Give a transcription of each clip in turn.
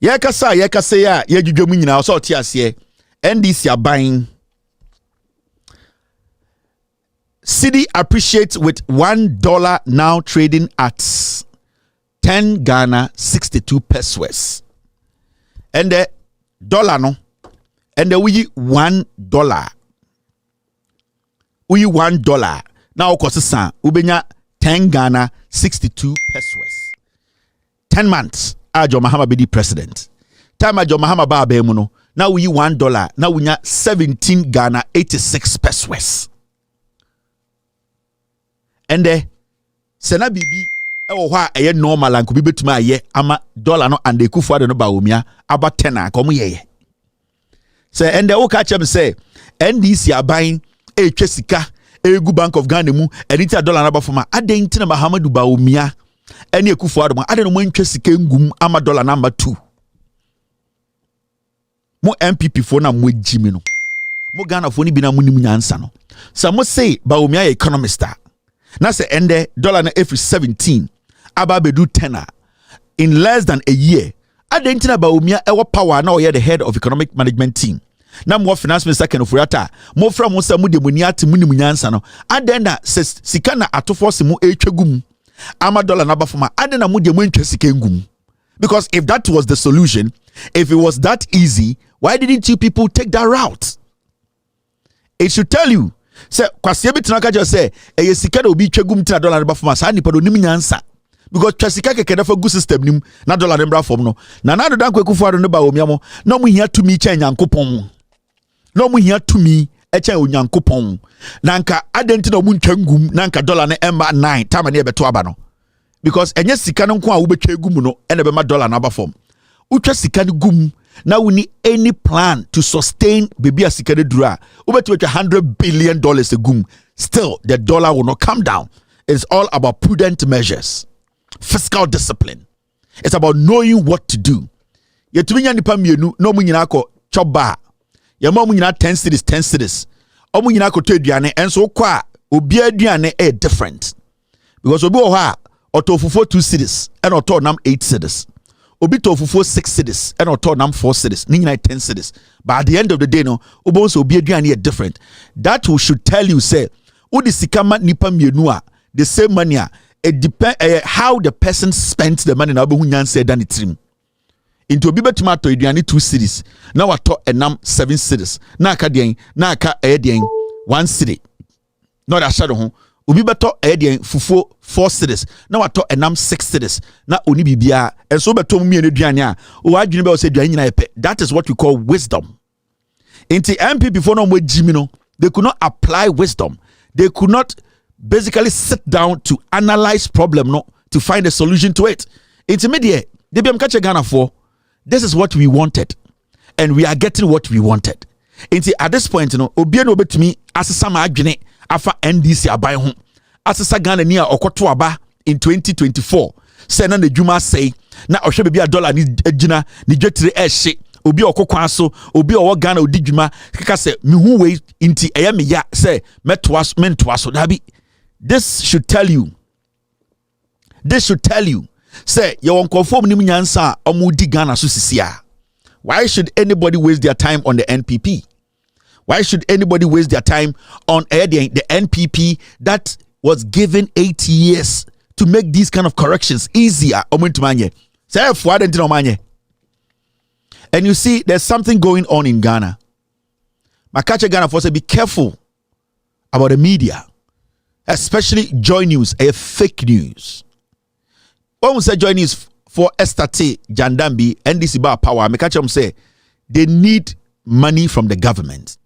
Yakasa ya yedwudwom nyina so ɔte ase NDC aban Cedi appreciates with $1 now trading at 10 Ghana 62 pesos. And the dollar no and the we $1. We $1. Now kosa ubenya 10 Ghana 62 pesos. 10 months Ajo Mahama be the president. Time Ajo Mahama ba be no. Now we $1. Now we nya 17 Ghana 86 pesos. And the sena bibi ewo hwa eye normal anko bi betuma aye ama dollar no and ekufu ade no ba omia aba 10 akom ye say and the wo ka chem say NDC aban etwa sika egu Bank of Ghana mu enita dollar na ba foma aden tina Mahamadu ba omia ene ekufu ade mo ade no mo ntwa sika ngum ama dollar number 2 mo MPP fo na mo jimi no mo Ghana fo ni bi na mo nim nyansa no so mo say ba omia economist na say ende dollar na every 17 aba bedu 10 in less than a year adentina ba omia ewo power na oye the head of economic management team na mo finance minister Ken Ofuriata mo fra mo sa mo de moni ate mo nim nyansa no adenda sika na atofo se mo etwagum ama dollar na ba foma adena mo de mo ntwa sika ngum because if that was the solution, if it was that easy, why didn't you people take that route? It should tell you say kwase bitina ka just say e sika na obi twagum tina dollar na ba foma sa nipa do nim nyansa because twasika keke da for good system nim na dollar na bra fom no na do dan kwakufu ado ne ba omia mo na mo hia tumi kya nyankopon na mo hia tumi e kya onyankopon na nka adenti na mo ntwangum na nka dollar na emba 9 time na e beto aba no because enye sika no nko a wo betwa gum no e na be ma dollar na ba fom utwa sika no gum now we need any plan to sustain baby sika de dura ubetwa $100 billion a gum still the dollar will not come down. It's all about prudent measures, fiscal discipline. It's about knowing what to do. Yetumi nya nipa mienu no mu nyina akọ choba ya ma mu nyina 10 cities omu nyina akọ to aduane enso kwa obi aduane e different because obi wo ha otofufuo 2 cities and oto nam 8 cities. Obi to fufuo 6 cities and oto nam 4 cities ni nyina 10 cities, but at the end of the day no obo so obi aduane e different. That should tell you say odi sikama nipa mienu a the same money it depend how the person spends the money na obo hunyan say than it trim into obi betima to aduane 2 cities na wato enam 7 cities na aka den na aka den 1 city no da shadow ho obi beto den fufuo 4 cities na wato enam 6 cities na oni bibia enso beto mu mienu aduane a o adwene be o say aduane nyina epe. That is what we call wisdom. Into MP before no mo jimi no, they could not apply wisdom. They could not basically sit down to analyze problem no to find a solution to it. Intermediate they be catch Ghana for this is what we wanted and we are getting what we wanted. At this point you know obi no betumi asesa ma adwene afa NDC aban ho asesa Ghana ni a okoto aba in 2024 say na dwuma say na ohwe be a dollar ni agina ni dwetire ehye obi okokwan so obi owo Ghana odi dwuma kaka say me hu we inti eye me ya say mentoa so dabi. This should tell you say you won conform nim nyansa omudi Ghana so sisia. Why should anybody waste their time on the NPP? Why should anybody waste their time on the NPP that was given 8 years to make these kind of corrections easier? And you see, there's something going on in Ghana. Makacha Ghana for say be careful about the media, especially Joy News, a fake news. When we say Joy News for Estate, Jandam, NDC bar power, Makacha say they need money from the government.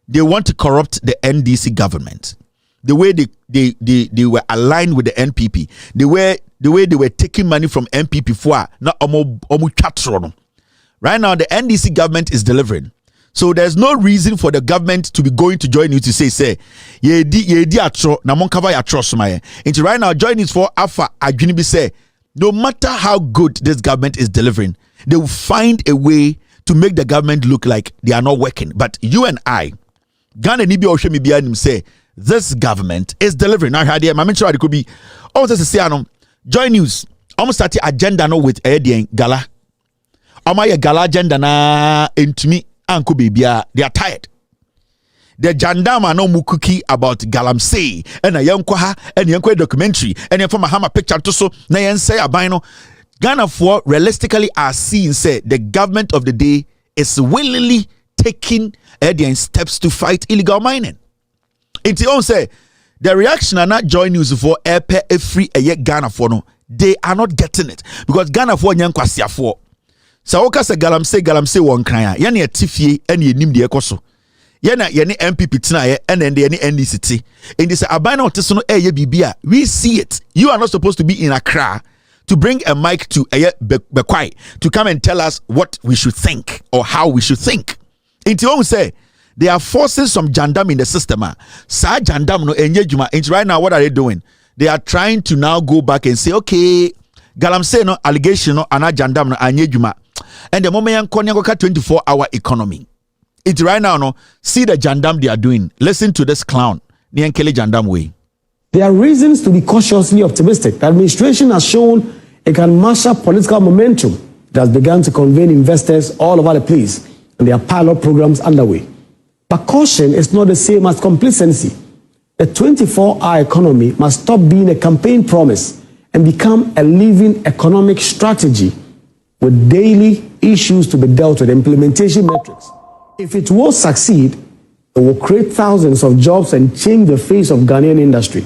They want to corrupt the NDC government. The way they were aligned with the NPP, the way they were taking money from NPP for not right now the NDC government is delivering. So there's no reason for the government to be going to Join You to say ye di atro na mon cover ya trust my. Into right now Join Is for Alpha Adwini be say no matter how good this government is delivering, they will find a way to make the government look like they are not working. But you and I Ghana ni bi o hwe me bia nim say this government is delivering. Now here my mention it could be almost say Joy News almost start agenda no with Edian Gala. Amaya gala agenda na entumi anko bibia. They are tired. The Jandam are no mukuki about galamsey and a young kwaha and young documentary and a from a hammer picture to so na yen say abino. Ghana for realistically are seeing say the government of the day is willingly taking steps to fight illegal mining. It's on say the reaction are not join news for a free a Ghana for no. They are not getting it because Ghana for nyan kwasia for. So oka se galamsey won kran ya na tifie ene enim de ekoso. Ye na ye ne MPP tina ye ene de ne NDC. In this abana oteso no eye bibia. We see it. You are not supposed to be in Accra to bring a mic to Bekwai to come and tell us what we should think or how we should think. Inti won say they are forcing some Jandam in the system. Sa Jandam no enye juma. Right now what are they doing? They are trying to now go back and say, okay, galamsey no allegation no ana Jandam no anye juma. And the moment yan konya 24-hour economy. It's right now no see the Jandam they are doing. Listen to this clown. Nian Kelly Jandam way. There are reasons to be cautiously optimistic. The administration has shown it can master political momentum. It has begun to convene investors all over the place, and there are pilot programs underway. But caution is not the same as complacency. The 24-hour economy must stop being a campaign promise and become a living economic strategy with daily issues to be dealt with, implementation metrics. If it will succeed, it will create thousands of jobs and change the face of Ghanaian industry.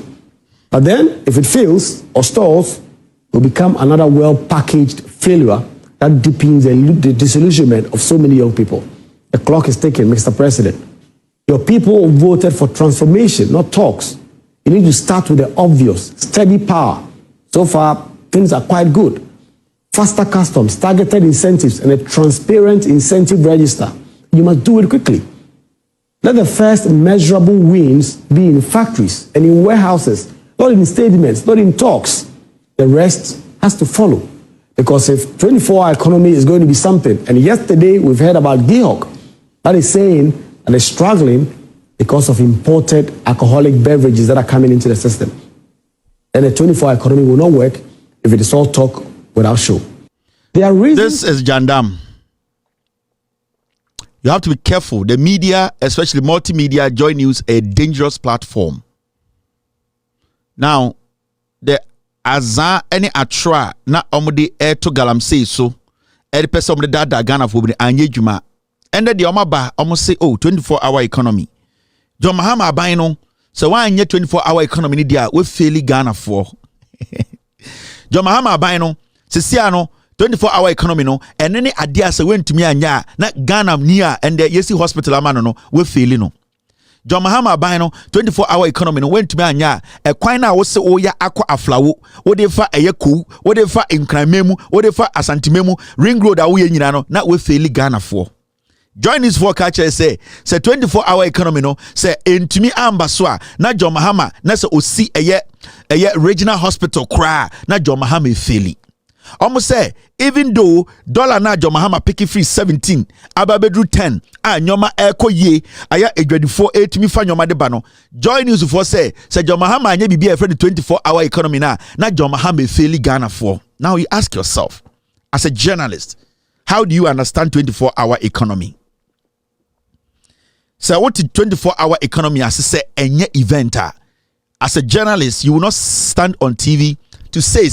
But then, if it fails or stalls, it will become another well-packaged failure that deepens the disillusionment of so many young people. The clock is ticking, Mr. President. Your people voted for transformation, not talks. You need to start with the obvious, steady power. So far, things are quite good. Faster customs, targeted incentives, and a transparent incentive register. You must do it quickly. Let the first measurable wins be in factories and in warehouses, not in statements, not in talks. The rest has to follow. Because if 24-hour economy is going to be something, and yesterday we've heard about GIHOC, that is saying that they're struggling because of imported alcoholic beverages that are coming into the system. Then the 24-hour economy will not work if it is all talk without show. There are reasons. This is Jandam. You have to be careful. The media, especially multimedia, Joy News, a dangerous platform. Now, the Aza any atra na omudi to galamsey so every person of the data Ghana for the Anyejuma. And the Omaba almost say, oh, 24-hour economy. John Mahama Abino, so why in 24-hour economy dia we fairly Ghana for. John Mahama Abino, Sisiano, 24-hour economy no, and any idea so went to me anya na Ghana near and the Yesi hospital amano no we fairly no. John Mahama Abino 24-hour economy no went to me anya a quina was say oh ya aqua aflawo what if a yaku what if in crimemu what if a santimemu ring road away no not we fairly Ghana for. Join this for catcher say 24-hour economy no say into me ambaswa na John Mahama na say osi a regional hospital cry na John Mahama fairly. Almost say even though dollar na John Mahama picky free 17 ababedru 10 nyoma eko ye aya edwadifo 8 mi fa nyoma de ba no Joy News for say John Mahama anya bibia e friend 24-hour economy na John Mahama fairly Ghana for. Now you ask yourself as a journalist, how do you understand 24-hour economy? So what 24-hour economy as say enye event as a journalist you will not stand on TV to say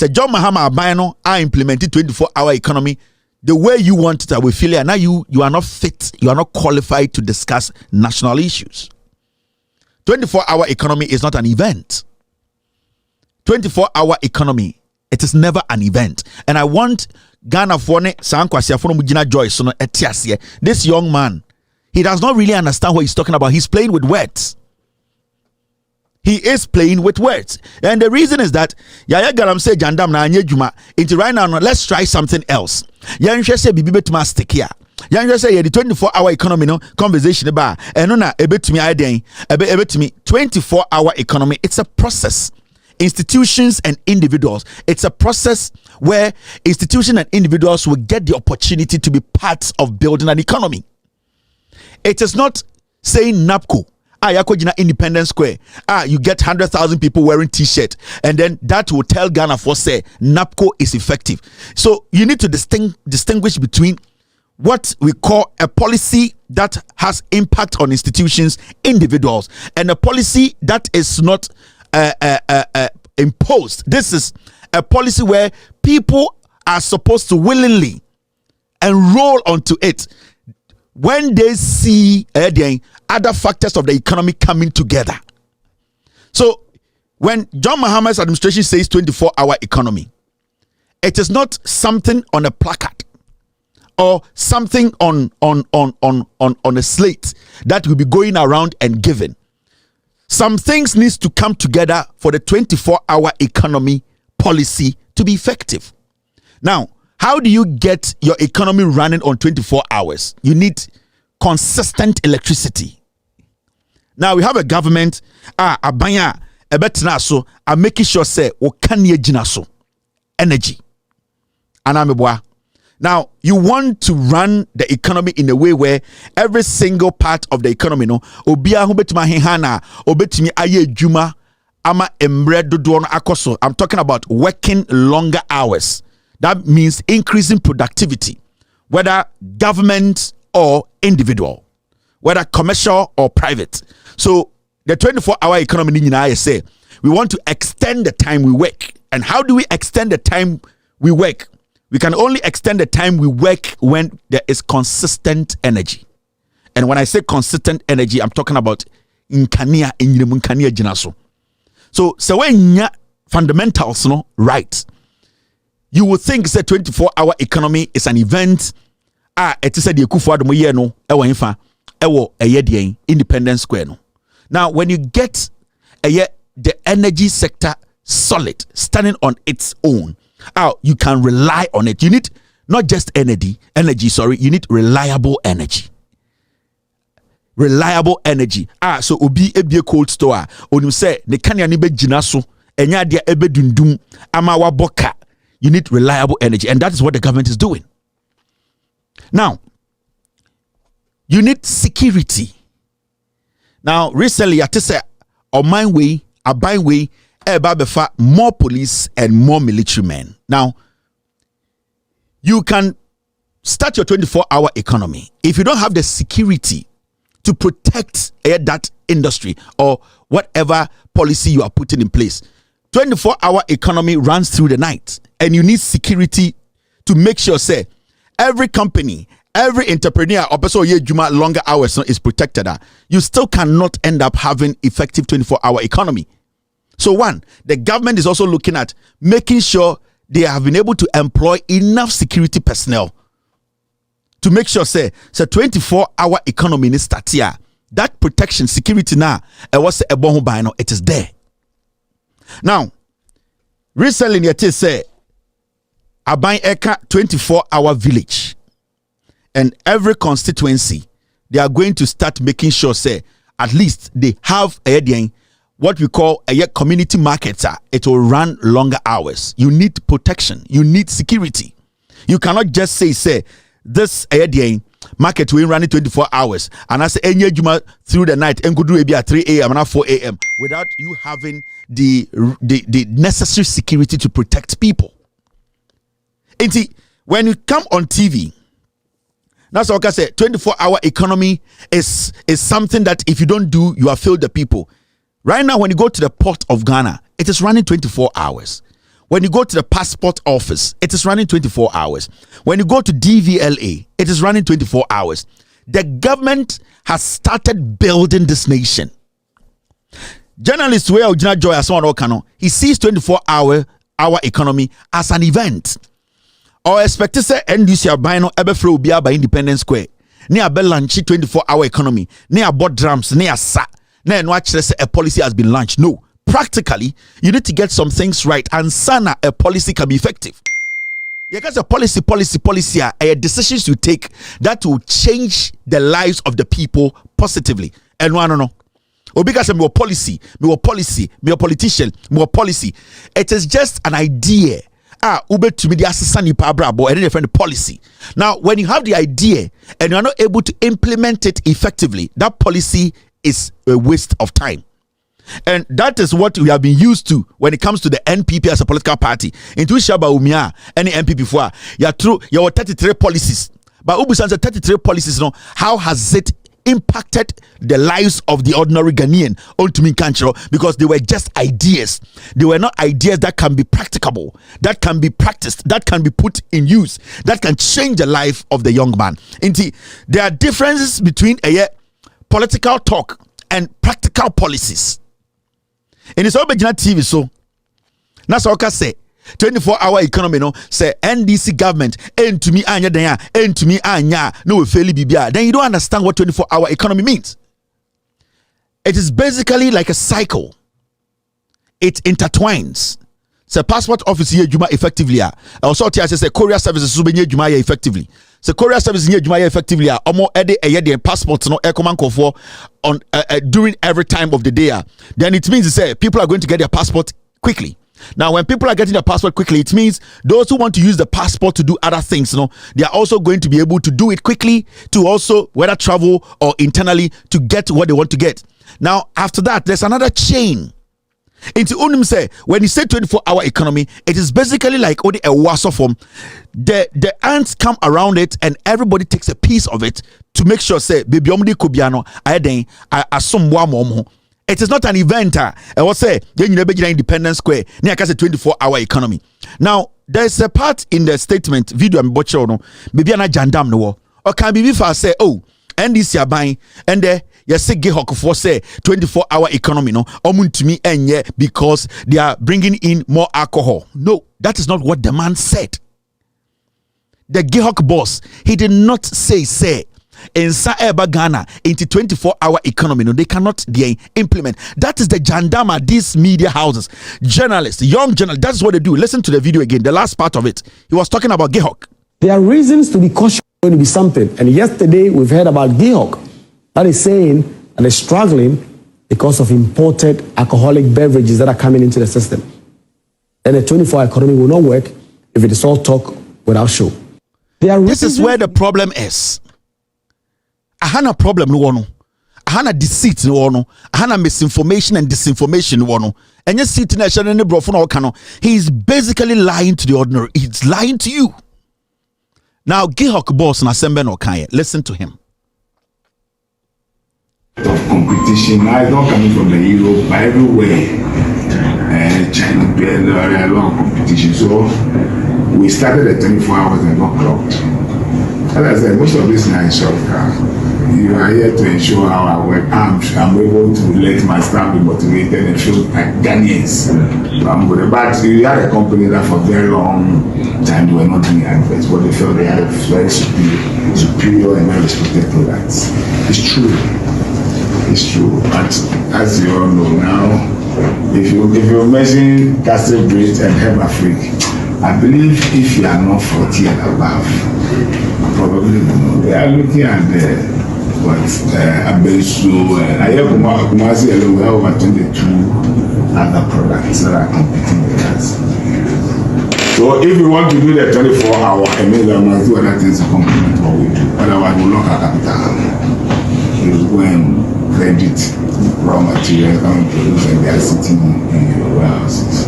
John Mahama Abino I implemented 24-hour economy the way you want it. I will feel it. Now you are not fit, you are not qualified to discuss national issues. 24-hour economy is not an event. 24-hour economy, it is never an event. And I want Ghana for Joyce. This young man, he does not really understand what he's talking about. He's playing with words. He is playing with words. And the reason is that Yaya Galamsey Jandam na anyejuma. Into right now, let's try something else. Yan say bibi betuma stick here. Yan say the 24-hour economy no conversation about and no na ebetumi aden ebetumi 24-hour economy. It's a process. Institutions and individuals. It's a process where institutions and individuals will get the opportunity to be parts of building an economy. It is not saying NAPCO yakojina Independence Square. You get 100,000 people wearing t-shirt, and then that will tell Ghana for say NAPCO is effective. So you need to distinguish between what we call a policy that has impact on institutions, individuals, and a policy that is not imposed. This is a policy where people are supposed to willingly enroll onto it when they see other factors of the economy coming together. So when John Mahama's administration says 24-hour economy, it is not something on a placard or something on a slate that will be going around and given. Some things needs to come together for the 24-hour economy policy to be effective. Now, how do you get your economy running on 24 hours? You need consistent electricity. Now we have a government abanya ebetina so are making sure say o kanye gina so energy. Anameboa. Now, you want to run the economy in a way where every single part of the economy, no, obia hu betima hehana, obetimi aye juma ama emre dodo no akoso. I'm talking about working longer hours. That means increasing productivity, whether government or individual, whether commercial or private. So the 24-hour economy in I say we want to extend the time we work. And how do we extend the time we work? We can only extend the time we work when there is consistent energy. And when I say consistent energy, I'm talking about inkania jinaso. So when fundamentals no right, you would think the 24-hour economy is an event. It is a Kufuor no Independence Square no. Now, when you get the energy sector solid, standing on its own, you can rely on it. You need not just energy, you need reliable energy. Reliable energy. So obi ebie cold store. Onu say ne kanya ni be gina so, enya dia ebe dundum ama wa boka. You need reliable energy, and that is what the government is doing. Now, you need security. Now, recently, I say, on my way, a by way, more police and more military men. Now, you can start your 24-hour economy if you don't have the security to protect that industry or whatever policy you are putting in place. 24-hour economy runs through the night, and you need security to make sure, say, every company, every entrepreneur or person longer hours is protected. You still cannot end up having effective 24-hour economy. So one, the government is also looking at making sure they have been able to employ enough security personnel to make sure say 24-hour economy in start here. That protection, security now, it is there. Now, recently it is say Aban Eka 24-hour village, and every constituency they are going to start making sure say at least they have what we call a community market. It will run longer hours. You need protection. You need security. You cannot just say this market will run 24 hours and I say any juma through the night and could do maybe at 3 a.m. and 4 a.m. without you having the necessary security to protect people. And see, when you come on TV, that's what I say. 24-hour economy is something that if you don't do, you have failed the people. Right now, when you go to the port of Ghana, it is running 24 hours. When you go to the passport office, it is running 24 hours. When you go to DVLA, it is running 24 hours. The government has started building this nation. Journalist where Joy as one he sees 24-hour economy as an event. Or expect to say NDC buy no ebefro obi by Independence Square. Near be launch 24-hour economy. Near board drums, near sa. Na no actually say a policy has been launched. No. Practically, you need to get some things right and sana a policy can be effective. Because a policy are decisions you take that will change the lives of the people positively. And no. Because me policy, me politician, me policy. It is just an idea. Ube to me the assistant brabo and different policy. Now, when you have the idea and you are not able to implement it effectively, that policy is a waste of time. And that is what we have been used to when it comes to the NPP as a political party. Into Shaba Umia, any NPP for ya through your 33 policies. But Ubusan's 33 policies, no, how has it impacted the lives of the ordinary Ghanaian onto me country? Because they were just ideas. They were not ideas that can be practicable, that can be practiced, that can be put in use, that can change the life of the young man. Indeed, there are differences between a political talk and practical policies. In its original TV, so that's all I can say. 24-hour economy, no, say NDC government, and to me, anya, and to me, anya, no, fairly bibia. Then you don't understand what 24-hour economy means. It is basically like a cycle, it intertwines. Say passport office here, Juma effectively. Also, I say courier services, Juma effectively. So courier services here, Juma effectively. Omo ede a passport no command for on during every time of the day. Then it means say people are going to get their passport quickly. Now, when people are getting their passport quickly, it means those who want to use the passport to do other things, they are also going to be able to do it quickly, to also whether travel or internally to get what they want to get. Now, after that, there's another chain. Into Unim say, when you say 24-hour economy, it is basically like only a waso form. The ants come around it and everybody takes a piece of it to make sure, say, baby, kubiano, it is not an event. I will say, Independence Square, near 24-hour economy. Now, there's a part in the statement, video I'm watching, maybe ana Jandam no, or can be for say, oh, and this year buying, and there, yes, say Gehok for say 24-hour economy, no, to me, and yeah, because they are bringing in more alcohol. No, that is not what the man said. The Gehok boss, he did not say, in Saeba Ghana into 24-hour economy, no, they cannot implement. That is the Jandama, these media houses, journalists, young journalists. That's what they do. Listen to the video again, the last part of it. He was talking about Gehok. There are reasons to be cautious. Going to be something. And yesterday we've heard about Gehok that is saying that they're struggling because of imported alcoholic beverages that are coming into the system. And the 24-hour economy will not work if it is all talk without show. This is where the problem is. Ahana problem no one. Ahana deceit no one. Ahana misinformation and disinformation no one. And you see Tinashan and Brofun. He is basically lying to the ordinary. He's lying to you. Now Gehok boss na Sembe no Kanye. Listen to him. Of competition, now it's not coming from the Europe, but everywhere. China, there are a lot of competition. So we started at 24 hours and got clocked. As I said, most of this now is short car. You are here to ensure how I work. I'm able to let my staff be motivated and feel like Ghanaians. But we had a company that for a very long time they were not doing adverts, but they felt they had a very superior and very respected products. It's true. It's true. But as you all know now, if you mention Castle Bridge and Hermafric, I believe if you are not 40 and above, probably they are looking at the Abesu, I have Kumasi, we have over 22 other products that are competing with us. So if we want to do the 24-hour, I mean, we must do other things to complement what we do. Otherwise, we'll lock our capital. We'll go and credit raw materials coming produce and they are sitting in your warehouses.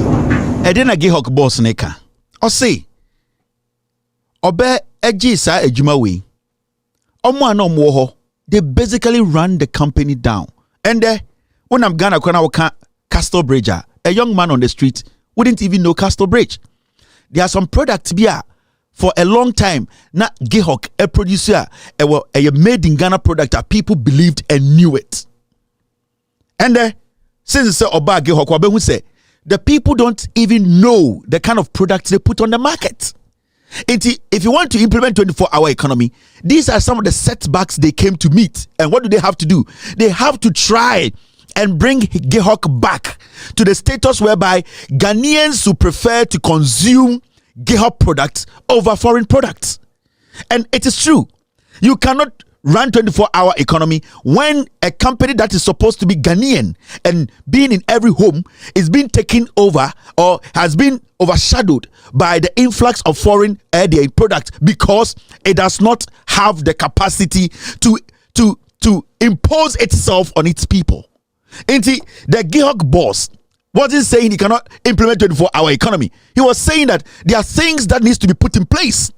I didn't get Gehok boss neka. Or say, Obe Ejisa Ejumawi. Omo they basically run the company down. And when I'm Ghana, Castle Bridge, a young man on the street wouldn't even know Castle Bridge. There are some products here for a long time. Not Gehok, a producer, a made in Ghana product that people believed and knew it. And since it's Oba Gehok, who say the people don't even know the kind of products they put on the market. If you want to implement 24-hour economy, these are some of the setbacks they came to meet. And what do they have to do? They have to try and bring Gehok back to the status whereby Ghanaians who prefer to consume Gehok products over foreign products. And it is true. You cannot run 24-hour economy when a company that is supposed to be Ghanaian and being in every home is being taken over or has been overshadowed by the influx of foreign products because it does not have the capacity to to impose itself on its people. The Gihok boss wasn't saying he cannot implement 24-hour economy. He was saying that there are things that needs to be put in place.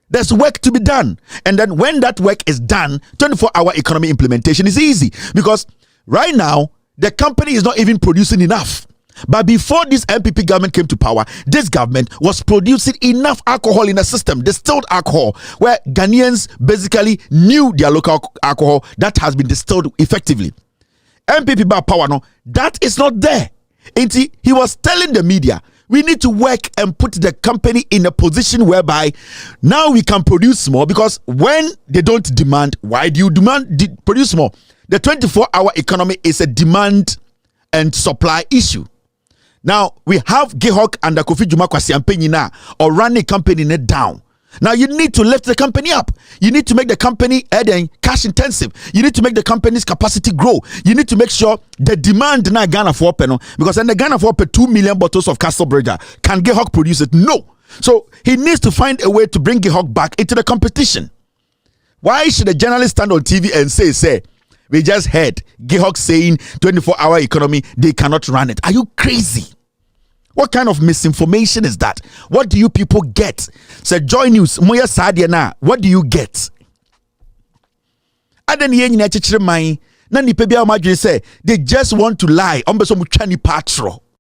There's work to be done. And then when that work is done, 24-hour economy implementation is easy. Because right now, the company is not even producing enough. But before this MPP government came to power, this government was producing enough alcohol in the system, distilled alcohol, where Ghanaians basically knew their local alcohol that has been distilled effectively. MPP by power, no, that is not there. And he was telling the media, we need to work and put the company in a position whereby now we can produce more, because when they don't demand, why do you produce more? The 24-hour economy is a demand and supply issue. Now, we have Gihok and Kofi Juma Kwasi Ampenyina or run a company down. Now, you need to lift the company up. You need to make the company cash intensive. You need to make the company's capacity grow. You need to make sure the demand na Ghana for open, because in the Ghana for 2 million bottles of Castle Bridger. Can Gihok produce it? No. So he needs to find a way to bring Gihok back into the competition. Why should a journalist stand on TV and say, we just heard Gihok saying 24-hour economy, they cannot run it? Are you crazy? What kind of misinformation is that? What do you people get? Say Joy News, Moya Sadia na, what do you get? And then na ni pebia say they just want to lie. Ombeso muchani patro.